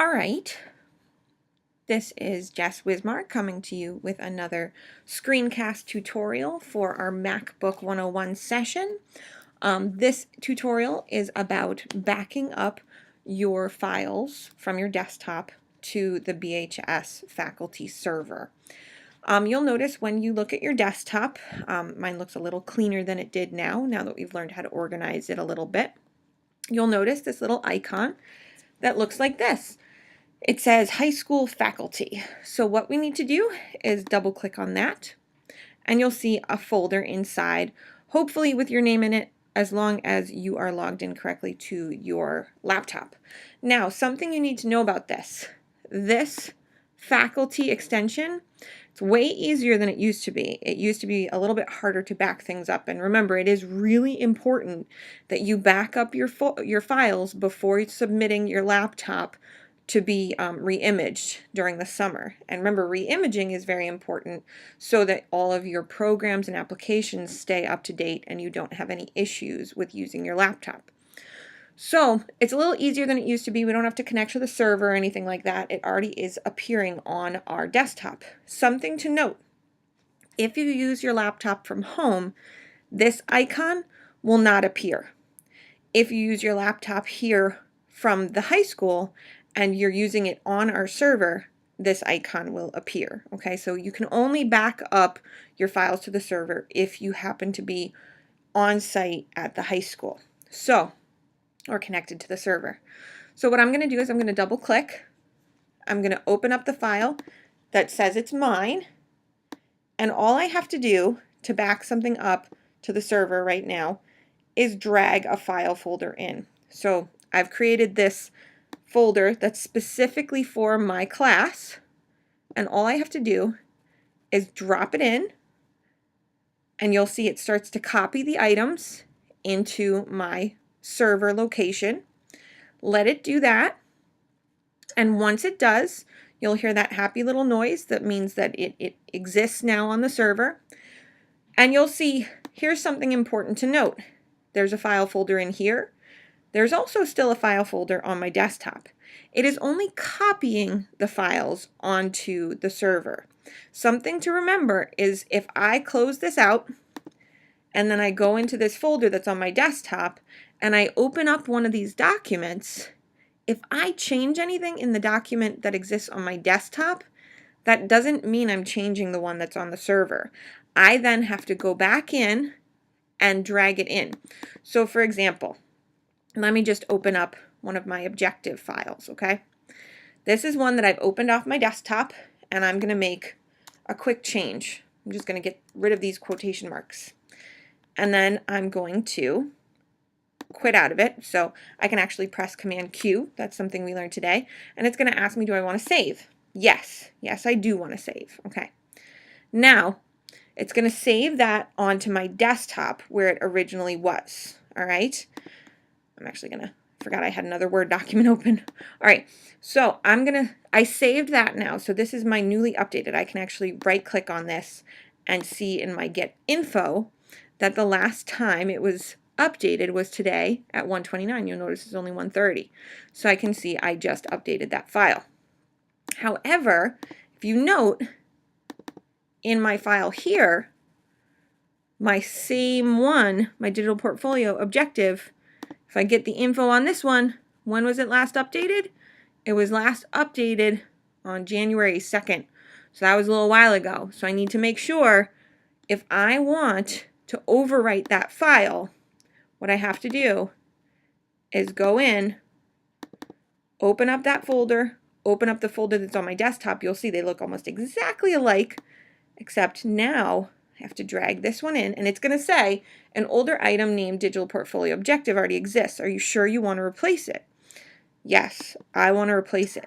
All right, this is Jess Wismar coming to you with another screencast tutorial for our MacBook 101 session. This tutorial is about backing up your files from your desktop to the BHS faculty server. You'll notice when you look at your desktop, mine looks a little cleaner than it did now that we've learned how to organize it a little bit. You'll notice this little icon that looks like this. It says high school faculty. So what we need to do is double click on that and you'll see a folder inside, hopefully with your name in it, as long as you are logged in correctly to your laptop. Now, something you need to know about this faculty extension, it's way easier than it used to be. It used to be a little bit harder to back things up. And remember, it is really important that you back up your files before submitting your laptop to be re-imaged during the summer. And remember, re-imaging is very important so that all of your programs and applications stay up to date and you don't have any issues with using your laptop. So it's a little easier than it used to be. We don't have to connect to the server or anything like that. It already is appearing on our desktop. Something to note, if you use your laptop from home, this icon will not appear. If you use your laptop here from the high school, and you're using it on our server, this icon will appear. Okay, so you can only back up your files to the server if you happen to be on site at the high school, or connected to the server. So what I'm going to do is I'm going to double click. I'm going to open up the file that says it's mine, and all I have to do to back something up to the server right now is drag a file folder in. So I've created this folder that's specifically for my class, and all I have to do is drop it in, and you'll see it starts to copy the items into my server location. Let it do that, and once it does, you'll hear that happy little noise that means that it exists now on the server. And you'll see here's something important to note. There's a file folder in here. There's also still a file folder on my desktop. It is only copying the files onto the server. Something to remember is if I close this out and then I go into this folder that's on my desktop and I open up one of these documents, if I change anything in the document that exists on my desktop, that doesn't mean I'm changing the one that's on the server. I then have to go back in and drag it in. So for example, let me just open up one of my objective files, okay? This is one that I've opened off my desktop, and I'm going to make a quick change. I'm just going to get rid of these quotation marks. And then I'm going to quit out of it. So I can actually press Command Q. That's something we learned today. And it's going to ask me, do I want to save? Yes. Yes, I do want to save. Okay. Now, it's going to save that onto my desktop where it originally was. All right. I'm actually forgot I had another Word document open. All right, so I saved that now. So this is my newly updated. I can actually right click on this and see in my Get Info that the last time it was updated was today at 1:29. You'll notice it's only 1:30. So I can see I just updated that file. However, if you note in my file here, my same one, my digital portfolio objective, if I get the info on this one, when was it last updated? It was last updated on January 2nd. So that was a little while ago. So I need to make sure if I want to overwrite that file, what I have to do is go in, open up that folder, open up the folder that's on my desktop. You'll see they look almost exactly alike, except now I have to drag this one in, and it's going to say an older item named Digital Portfolio Objective already exists. Are you sure you want to replace it? Yes, I want to replace it.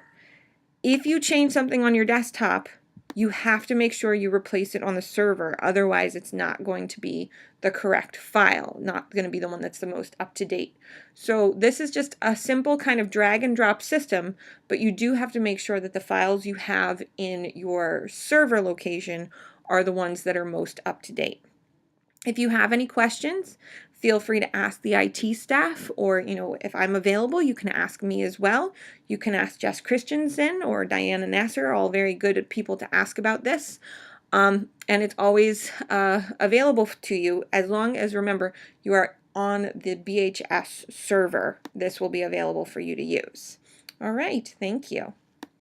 If you change something on your desktop, you have to make sure you replace it on the server. Otherwise, it's not going to be the correct file, not going to be the one that's the most up to date. So this is just a simple kind of drag and drop system, but you do have to make sure that the files you have in your server location are the ones that are most up to date. If you have any questions, feel free to ask the IT staff, or, if I'm available, you can ask me as well. You can ask Jess Christensen or Diana Nasser, all very good people to ask about this. And it's always available to you, as long as, remember, you are on the BHS server. This will be available for you to use. All right, thank you.